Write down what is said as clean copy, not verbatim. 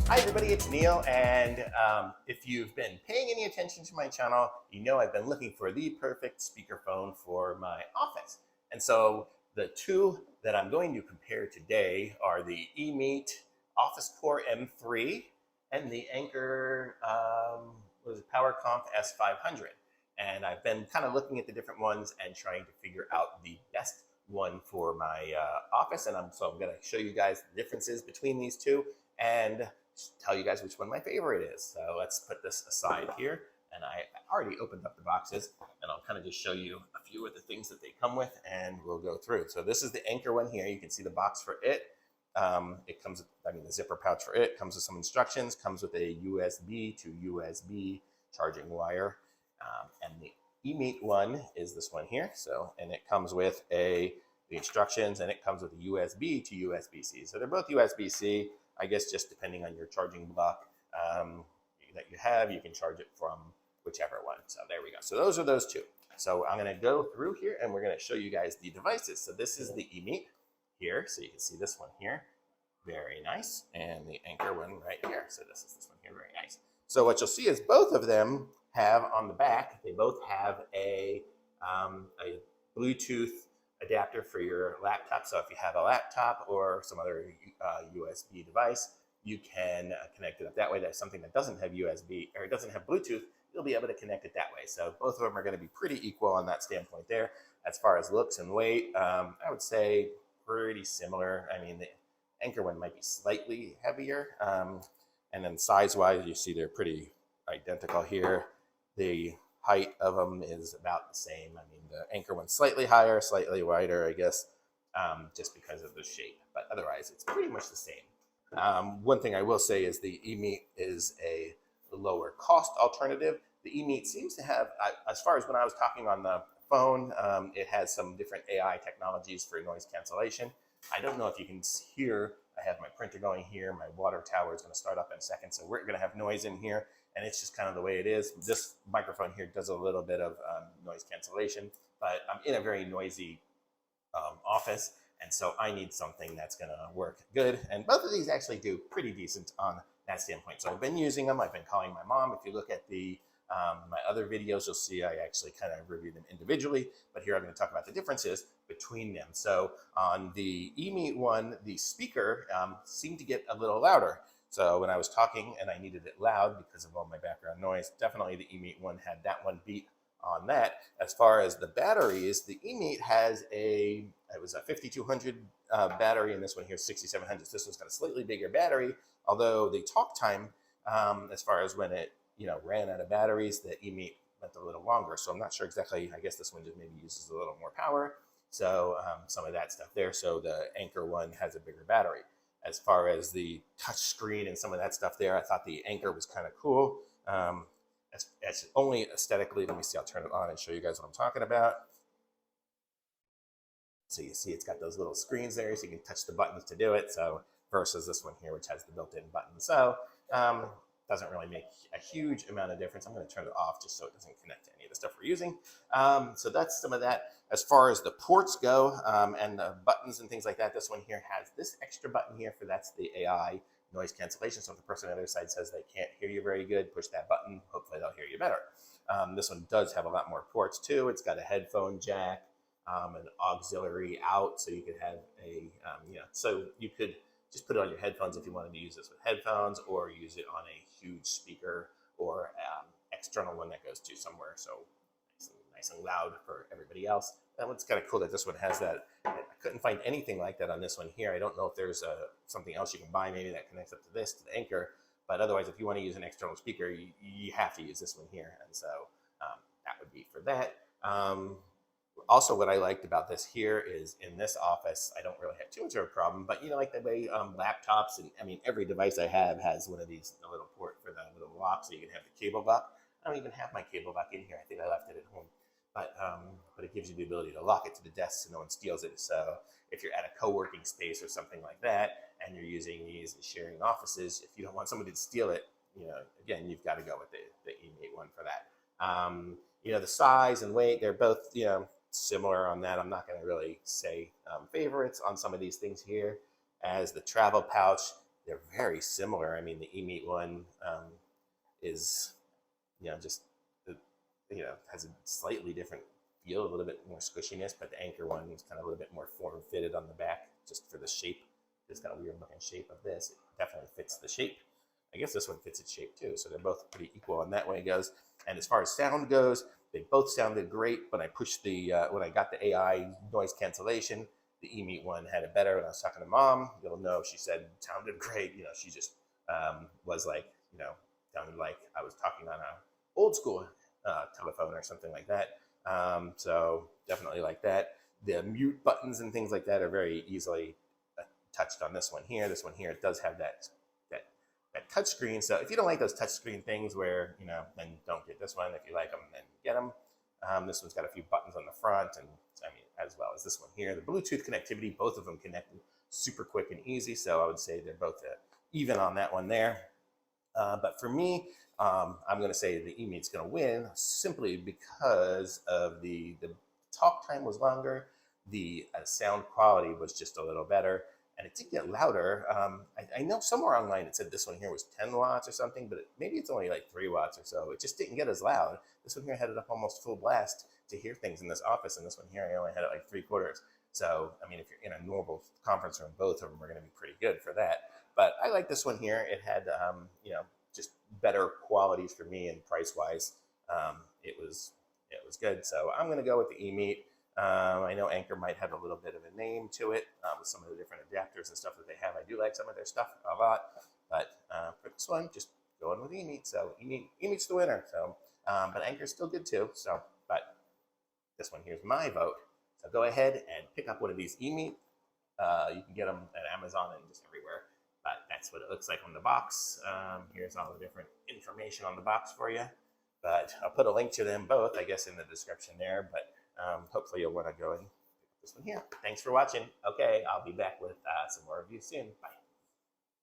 Hi everybody, it's Neil, and if you've been paying any attention to my channel, you know I've been looking for the perfect speakerphone for my office. And so the two that I'm going to compare today are the Emeet Office Core M3 and the Anker Powerconf S500. And I've been kind of looking at the different ones and trying to figure out the best one for my office. And so I'm going to show you guys the differences between these two and tell you guys which one my favorite is. So let's put this aside here. And I already opened up the boxes, and I'll kind of just show you a few of the things that they come with, and we'll go through. So this is the Anker one here. You can see the box for it. It comes with, the zipper pouch for it comes with some instructions, comes with a USB to USB charging wire. And the Emeet one is this one here. So, and it comes with the instructions, and it comes with a USB to USB-C. So they're both USB-C. I guess just depending on your charging block that you have, you can charge it from whichever one. So there we go. So those are those two. So I'm going to go through here and we're going to show you guys the devices. So this is the Emeet here. So you can see this one here. Very nice. And the Anker one right here. So this is this one here. Very nice. So what you'll see is both of them have on the back, they both have a Bluetooth adapter for your laptop. So if you have a laptop or some other USB device, you can connect it up that way. That's something that doesn't have USB or it doesn't have Bluetooth, you'll be able to connect it that way. So both of them are going to be pretty equal on that standpoint there. As far as looks and weight, I would say pretty similar. I mean, the Anker one might be slightly heavier. And then size-wise, you see they're pretty identical here. The height of them is about the same. I mean, the Anker one's slightly higher, slightly wider, I guess, just because of the shape. But otherwise, it's pretty much the same. One thing I will say is the Emeet is a lower cost alternative. The Emeet seems to have, as far as when I was talking on the phone, it has some different AI technologies for noise cancellation. I don't know if you can hear, I have my printer going here. My water tower is going to start up in a second. So we're going to have noise in here. And it's just kind of the way it is. This microphone here does a little bit of noise cancellation, but I'm in a very noisy office, and so I need something that's going to work good. And both of these actually do pretty decent on that standpoint. So I've been using them. I've been calling my mom. If you look at the my other videos, you'll see I actually kind of review them individually, but here I'm going to talk about the differences between them. So on the Emeet one, the speaker seemed to get a little louder. So when I was talking and I needed it loud because of all my background noise, definitely the Emeet one had that one beat on that. As far as the batteries, the Emeet has it was a 5200 battery, and this one here is 6700. So this one's got a slightly bigger battery, although the talk time, as far as when it ran out of batteries, the Emeet went a little longer. So I'm not sure exactly. I guess this one just maybe uses a little more power. So some of that stuff there. So the Anker one has a bigger battery. As far as the touch screen and some of that stuff there, I thought the Anker was kind of cool. It's only aesthetically. Let me see. I'll turn it on and show you guys what I'm talking about. So you see it's got those little screens there, so you can touch the buttons to do it. So versus this one here, which has the built-in button. So doesn't really make a huge amount of difference. I'm going to turn it off just so it doesn't connect to any of the stuff we're using. So that's some of that. As far as the ports go and the buttons and things like that, this one here has this extra button here that's the AI noise cancellation. So if the person on the other side says they can't hear you very good, push that button. Hopefully they'll hear you better. This one does have a lot more ports too. It's got a headphone jack, an auxiliary out, so you could have so you could just put it on your headphones if you wanted to use this with headphones, or use it on a huge speaker or external one that goes to somewhere. So nice and loud for everybody else. That one's kind of cool that this one has that. I couldn't find anything like that on this one here. I don't know if there's something else you can buy maybe that connects up to this, to the Anker. But otherwise, if you want to use an external speaker, you have to use this one here. And so that would be for that. Also, what I liked about this here is in this office, I don't really have too much of a problem, but like the way laptops, and I mean, every device I have has one of these, a little port for the little lock, so you can have the cable lock. I don't even have my cable lock in here. I think I left it at home. But it gives you the ability to lock it to the desk so no one steals it. So if you're at a co-working space or something like that, and you're using these and sharing offices, if you don't want somebody to steal it, again, you've got to go with the Emeet one for that. The size and weight, they're both, similar on that. I'm not going to really say favorites on some of these things here. As the travel pouch, they're very similar. I mean, the Emeet one is, just, has a slightly different feel, a little bit more squishiness, but the Anker one is kind of a little bit more form fitted on the back, just for the shape. This kind of weird looking shape of this. It definitely fits the shape. I guess this one fits its shape too, so they're both pretty equal in that way it goes. And as far as sound goes, they both sounded great. When I pushed when I got the AI noise cancellation, the Emeet one had it better. When I was talking to Mom, you'll know, she said it sounded great. She just was like, sounded like I was talking on a old school telephone or something like that. So definitely like that. The mute buttons and things like that are very easily touched on this one here. This one here, it does have that touch screen. So if you don't like those touch screen things, where then don't get this one. If you like them, then get them. This one's got a few buttons on the front, and as well as this one here. The Bluetooth connectivity, both of them connected super quick and easy. So I would say they're both even on that one there. But for me, I'm going to say the Emeet's going to win, simply because of the talk time was longer, the sound quality was just a little better, and it did get louder. I know somewhere online it said this one here was 10 watts or something, but maybe it's only like 3 watts or so. It just didn't get as loud. This one here had it up almost full blast to hear things in this office, and this one here I only had it like 3/4. So, I mean, if you're in a normal conference room, both of them are going to be pretty good for that. But I like this one here. It had, just better qualities for me, and price-wise, it was good. So I'm going to go with the Emeet. I know Anker might have a little bit of a name to it with some of the different adapters and stuff that they have. I do like some of their stuff a lot, but for this one, just going with Emeet. So Emeet's the winner. So, but Anker's still good too. So, but this one here's my vote. So go ahead and pick up one of these Emeet. You can get them at Amazon and just everywhere. But that's what it looks like on the box. Here's all the different information on the box for you. But I'll put a link to them both, I guess, in the description there. But hopefully you'll want to go and pick up this one here. Thanks for watching. Okay, I'll be back with some more reviews soon. Bye.